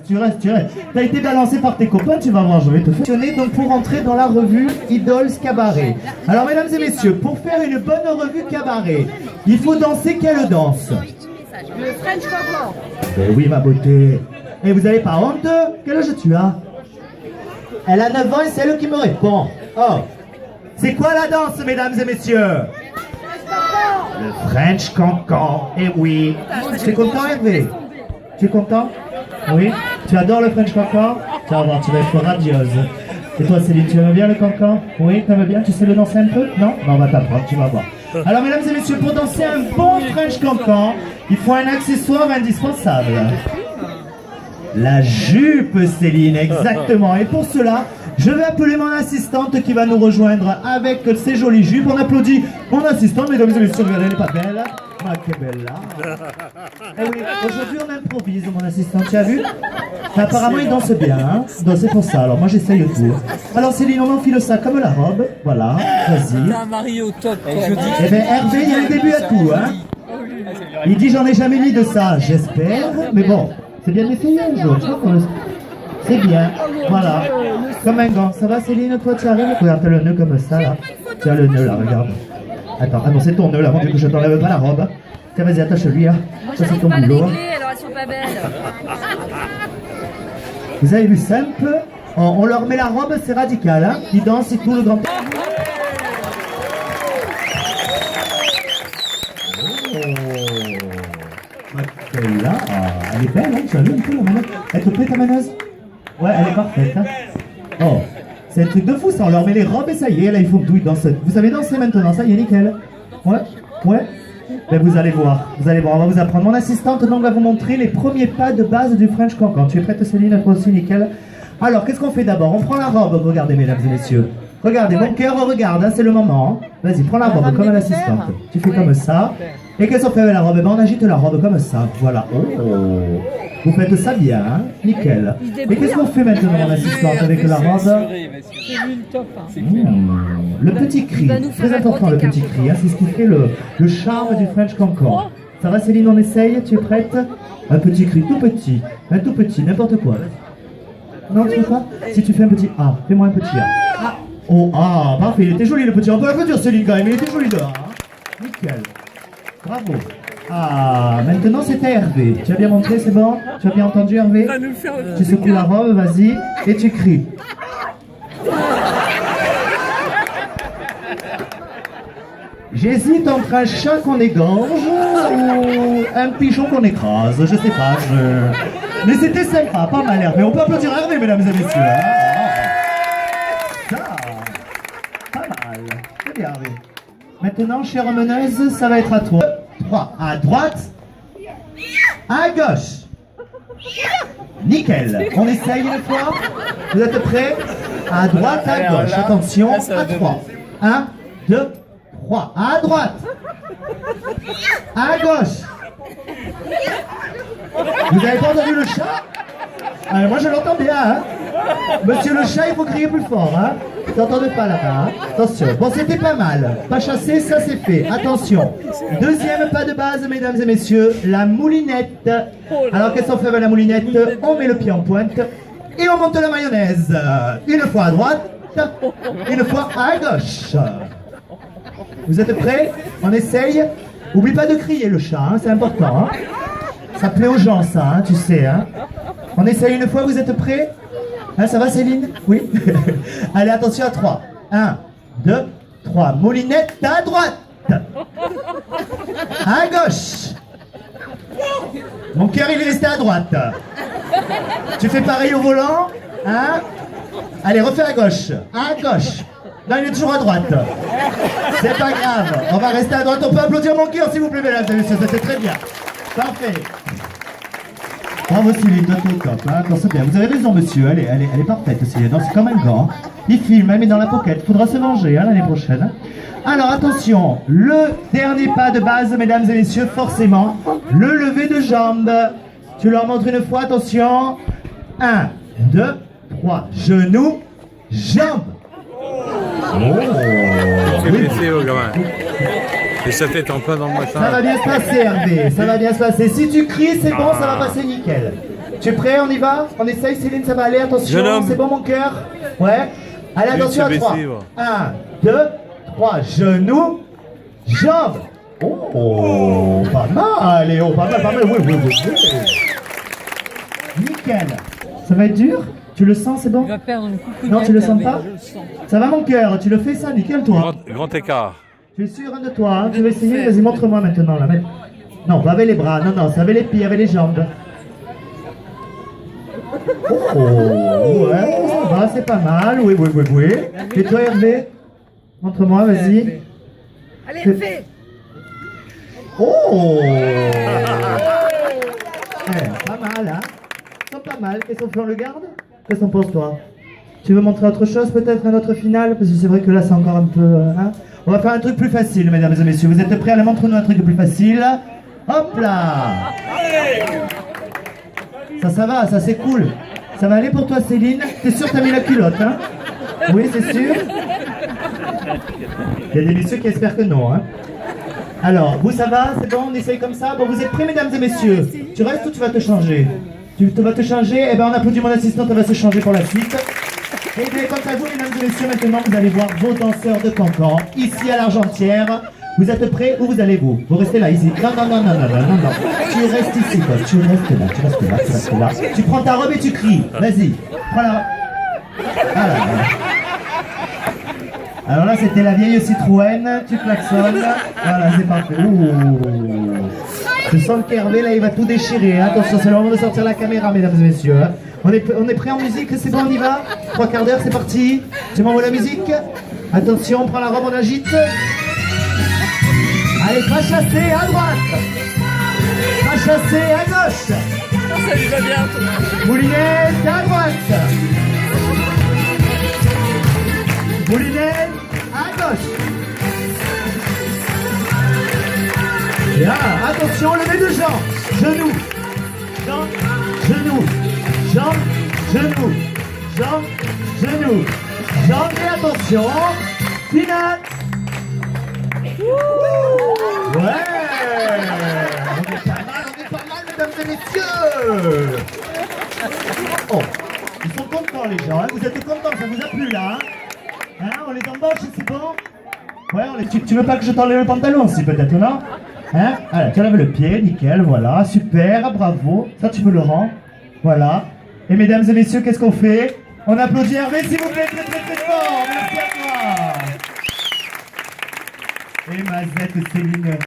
Tu restes. T'as été balancé par tes copains, tu vas voir, je vais te faire. Donc pour entrer dans la revue Idols Cabaret. Alors mesdames et messieurs, pour faire une bonne revue cabaret, il faut danser quelle danse? Le French Cancan. Ben oui ma beauté. Et vous avez pas honte? Quel âge tu as? Elle a 9 ans et c'est elle qui me répond. Oh. C'est quoi la danse mesdames et messieurs? Le French Cancan. Eh oui. Tu es content Hervé? Tu es content? Oui. Tu adores le French Cancan? Tu vas voir, tu vas être radieuse. Et toi Céline, tu aimes bien le cancan? Oui, tu aimes bien? Tu sais le danser un peu? Non? On va t'apprendre, tu vas voir. Alors mesdames et messieurs, pour danser un bon French Cancan, il faut un accessoire indispensable. La jupe Céline, exactement. Et pour cela, je vais appeler mon assistante qui va nous rejoindre avec ses jolies jupes. On applaudit mon assistante, mesdames et messieurs, regardez, elle est pas belle? Ma que bella. Eh oui, aujourd'hui on improvise, mon assistant, tu as vu? Apparemment il danse bien, hein? Donc c'est pour ça, alors moi j'essaye tout. Alors Céline, on enfile ça comme la robe, voilà, vas-y. T'as un mari au top. Eh bien Hervé, il y a un début à tout, hein? Il dit j'en ai jamais mis de ça, j'espère, mais bon, c'est bien essayé un jour, je crois que c'est bien, voilà. Comme un gant, ça va Céline, toi tu arrives? Regarde, t'as le nœud comme ça, là. Tu as le nœud là, regarde. Attends, ah non, c'est ton nœud là, mon Dieu, que je t'enlève pas la robe. Tiens, vas-y, attache-lui, hein. Ça, c'est ton Pas le boulot. régler, alors elles sont pas belles. Vous avez vu, simple. On leur met la robe, c'est radical, hein. Ils dansent et tout le grand. Oh, celle-là, elle est belle, hein. Tu as vu un peu la manette? Elle te plaît ta maneuse? Ouais, elle est parfaite, hein. Oh. C'est un truc de fou ça, on leur met les robes et ça y est, là il faut que tout ils dansent. Vous savez danser maintenant, ça y est, nickel. Ouais. Ben vous allez voir, on va vous apprendre. Mon assistante donc va vous montrer les premiers pas de base du French Cancan. Tu es prête Céline? Toi aussi, nickel. Alors, qu'est-ce qu'on fait d'abord? On prend la robe, regardez mesdames et messieurs. Regardez, mon cœur regarde, hein, c'est le moment. Hein. Vas-y, prends la robe comme l'assistante. Tu fais comme ça. Et qu'est-ce qu'on fait avec la robe? Ben on agite la robe comme ça, voilà. Oh. Vous faites ça bien, hein? Nickel. Et qu'est-ce qu'on fait maintenant, mon assistante, avec la robe? Le petit cri, très important le petit cri, hein? C'est ce qui fait le charme du French Cancan. Ça va Céline, on essaye? Tu es prête? Un petit cri tout petit, n'importe quoi. Non, tu veux pas? Si tu fais un petit A, fais-moi un petit A. Oh, ah, parfait, il était joli le petit A. On peut l'applaudir Céline quand même, il était joli de A. Hein? Nickel. Bravo. Ah, maintenant c'était Hervé. Tu as bien montré, c'est bon? Tu as bien entendu Hervé? Tu secoues la robe, vas-y, et tu cries. J'hésite entre un chat qu'on égorge ou un pigeon qu'on écrase, je sais pas, Mais c'était sympa, pas mal Hervé. On peut applaudir Hervé, mesdames et messieurs. Ça, pas mal. C'est bien Hervé. Maintenant, chère meneuse, ça va être à toi. 3. À droite. À gauche. Nickel. On essaye une fois. Vous êtes prêts? À droite, à gauche. Attention, à 3. 1, 2, 3. À droite. À gauche. Vous avez pas entendu le chat? Moi je l'entends bien, hein? Monsieur le chat, il faut crier plus fort, hein? T'entendais pas là-bas, hein? Attention. Bon, c'était pas mal. Pas chassé, ça c'est fait. Attention. Deuxième pas de base, mesdames et messieurs, la moulinette. Alors, qu'est-ce qu'on fait avec la moulinette? On met le pied en pointe et on monte la mayonnaise. Une fois à droite, une fois à gauche. Vous êtes prêts? On essaye. Oublie pas de crier le chat, hein? C'est important, hein? Ça plaît aux gens, ça, hein? Tu sais, hein? On essaye une fois, vous êtes prêts? Hein, ça va Céline? Oui. Allez, attention à 3. 1, 2, 3. Moulinette à droite. À gauche. Mon cœur, il est resté à droite. Tu fais pareil au volant? Hein? Allez, refais à gauche. À gauche. Non, il est toujours à droite. C'est pas grave. On va rester à droite. On peut applaudir mon cœur, s'il vous plaît, mesdames et messieurs. C'était très bien. Parfait. Bravo Céline, toi t'es au top, hein, c'est bien. Vous avez raison monsieur, elle est parfaite Céline, c'est comme un gant. Il filme, elle met dans la pocket, faudra se venger hein, l'année prochaine. Alors attention, le dernier pas de base, mesdames et messieurs, forcément, le lever de jambes. Tu leur montres une fois, attention. 1, 2, 3, genoux, jambes. C'est blessé au gamin. Et sa tête en plein dans le machin. Ça va bien se passer Hervé, ça va bien se passer. Si tu cries, c'est bon, ça va passer nickel. Tu es prêt? On y va? On essaye, Céline, ça va aller, attention. Jeune homme. C'est bon, mon cœur? Ouais. Allez, Lui, attention à se 3. baisser, ouais. 1, 2, 3. Genoux, jambes. Oh, pas mal, Léo, pas mal, pas mal. Oui, oui, oui, oui. Nickel. Ça va être dur? Tu le sens, c'est bon? Il va perdre une coupe. Non, tu le sens pas? Ça va, mon cœur? Tu le fais, ça? Nickel, toi. Grand écart. Tu es sûr de toi, hein? Tu veux essayer? Vas-y, montre-moi maintenant, là. Non, pas avec les bras, non, non, c'est avec les pieds, avec les jambes. Oh, ouais, ça va, c'est pas mal, oui, oui, oui, oui. Et toi, Hervé? Montre-moi, vas-y. Allez, fais. Oh! Pas mal, hein? Ils sont pas mal. Qu'est-ce qu'on fait, on le garde? Qu'est-ce qu'on pense, toi? Tu veux montrer autre chose, peut-être, à notre finale? Parce que c'est vrai que là, c'est encore un peu... hein? On va faire un truc plus facile, mesdames et messieurs. Vous êtes prêts? Allez, montre-nous un truc plus facile. Hop là! Ça va, ça c'est cool. Ça va aller pour toi, Céline? T'es sûr que t'as mis la culotte, hein? Oui, c'est sûr? Il y a des messieurs qui espèrent que non, hein? Alors, vous, ça va? C'est bon? On essaye comme ça? Bon, vous êtes prêts, mesdames et messieurs? Tu restes ou tu vas te changer? Tu vas te changer? Eh bien, on applaudit mon assistante, elle va se changer pour la suite. Et bien, quant à vous, mesdames et messieurs, maintenant, vous allez voir vos danseurs de cancan, ici à l'Argentière. Vous êtes prêts? Où vous allez-vous? Vous restez là, ici. Non, non, non, non, non, non, non, non. Tu restes ici, toi. Tu restes là, tu restes là, tu restes là. Tu prends ta robe et tu cries. Vas-y. Prends la robe. Voilà. Alors là, c'était la vieille Citroën. Tu klaxonnes. Voilà, c'est parfait. Ouh. Je sens qu'Hervé, là, il va tout déchirer. Hein. Attention, c'est le moment de sortir la caméra, mesdames et messieurs. Hein. On est prêts en musique? C'est bon, on y va? 3 quarts d'heure, c'est parti. Tu m'envoies la musique? Attention, on prend la robe, on agite. Allez, pas chasser à droite, pas chasser à gauche. Ça lui va bien, toi. Moulinette à droite, moulinette à gauche. Bien, attention, levez de jambes, genoux, jambes, genoux, jambes, genoux, jambes, genoux, jambes et attention, finale. Ouais! On est pas mal, mesdames et messieurs! Oh, ils sont contents les gens, hein? Vous êtes contents, ça vous a plu là? Hein? On les embauche, c'est bon? Ouais, tu veux pas que je t'enlève le pantalon aussi peut-être, non? Hein? Allez, tu enlèves le pied, nickel, voilà, super, bravo. Ça tu veux le rendre, voilà. Et mesdames et messieurs, qu'est-ce qu'on fait? On applaudit Hervé s'il vous plaît, très très très fort, merci à toi! Et Mazette Céline.